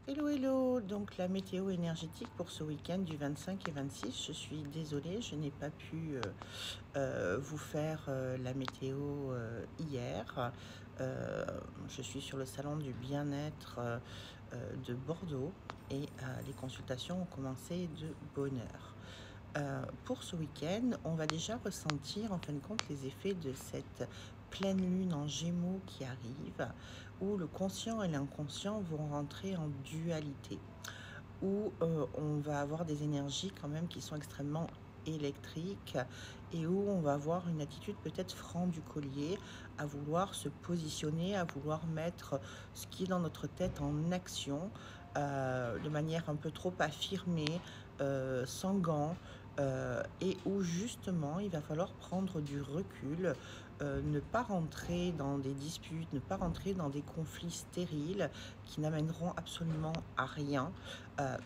Hello, hello! Donc la météo énergétique pour ce week-end du 25 et 26. Je suis désolée, je n'ai pas pu vous faire la météo hier. Je suis sur le salon du bien-être de Bordeaux et les consultations ont commencé de bonne heure. Pour ce week-end, on va déjà ressentir en fin de compte les effets de cette pleine lune en Gémeaux qui arrive, où le conscient et l'inconscient vont rentrer en dualité, où on va avoir des énergies quand même qui sont extrêmement électriques et où on va avoir une attitude peut-être franc du collier, à vouloir se positionner, à vouloir mettre ce qui est dans notre tête en action de manière un peu trop affirmée, sans gants, et où justement il va falloir prendre du recul, ne pas rentrer dans des disputes, ne pas rentrer dans des conflits stériles qui n'amèneront absolument à rien,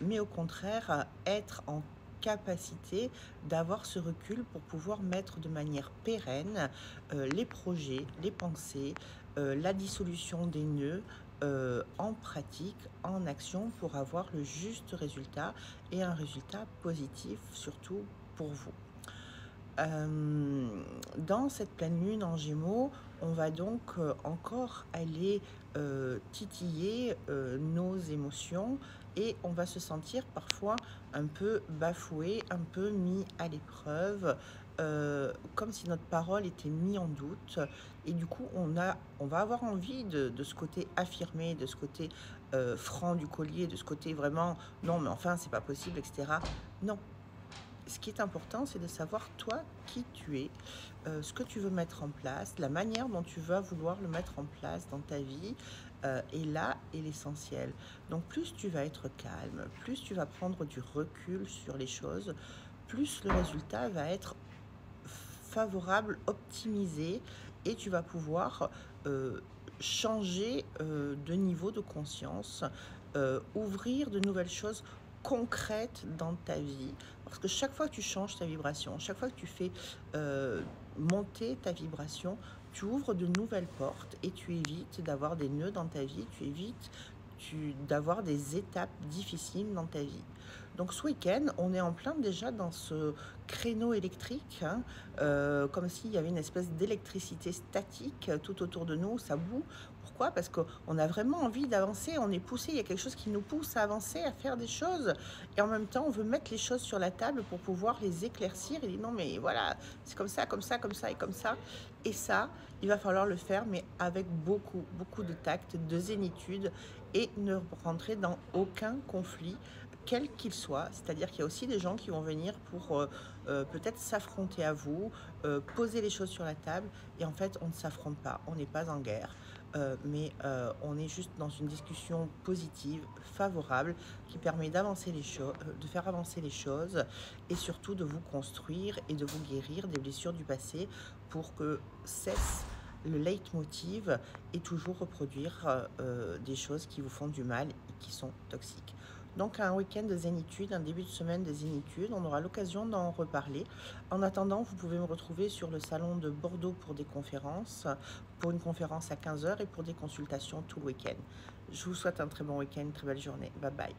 mais au contraire être en capacité d'avoir ce recul pour pouvoir mettre de manière pérenne les projets, les pensées, la dissolution des nœuds en pratique, en action pour avoir le juste résultat et un résultat positif surtout pour vous. Dans cette pleine lune en Gémeaux, on va donc encore aller titiller nos émotions et on va se sentir parfois un peu bafoué, un peu mis à l'épreuve, comme si notre parole était mise en doute. Et du coup, on va avoir envie de ce côté affirmé, de ce côté franc du collier, de ce côté vraiment non, mais enfin, c'est pas possible, etc. Non, ce qui est important, c'est de savoir toi qui tu es, ce que tu veux mettre en place, la manière dont tu vas vouloir le mettre en place dans ta vie. Et là est l'essentiel. Donc plus tu vas être calme, plus tu vas prendre du recul sur les choses, plus le résultat va être favorable, optimisé, et tu vas pouvoir changer de niveau de conscience, ouvrir de nouvelles choses concrètes dans ta vie. Parce que chaque fois que tu changes ta vibration, chaque fois que tu fais monter ta vibration, tu ouvres de nouvelles portes et tu évites d'avoir des nœuds dans ta vie, tu évites d'avoir des étapes difficiles dans ta vie. Donc ce week-end, on est en plein déjà dans ce créneau électrique, hein, comme s'il y avait une espèce d'électricité statique tout autour de nous, ça boue. Pourquoi? Parce qu'on a vraiment envie d'avancer, on est poussé, il y a quelque chose qui nous pousse à avancer, à faire des choses, et en même temps on veut mettre les choses sur la table pour pouvoir les éclaircir et dire non mais voilà, c'est comme ça, comme ça, comme ça et comme ça. Et ça, il va falloir le faire, mais avec beaucoup, beaucoup de tact, de zénitude, et ne rentrer dans aucun conflit, quel qu'il soit. C'est-à-dire qu'il y a aussi des gens qui vont venir pour peut-être s'affronter à vous, poser les choses sur la table, et en fait on ne s'affronte pas, on n'est pas en guerre, mais on est juste dans une discussion positive, favorable, qui permet d'avancer les choses, de faire avancer les choses, et surtout de vous construire et de vous guérir des blessures du passé pour que cesse le leitmotiv et toujours reproduire des choses qui vous font du mal et qui sont toxiques. Donc un week-end de zénitude, un début de semaine de zénitude, on aura l'occasion d'en reparler. En attendant, vous pouvez me retrouver sur le salon de Bordeaux pour des conférences, pour une conférence à 15 h et pour des consultations tout le week-end. Je vous souhaite un très bon week-end, une très belle journée. Bye bye.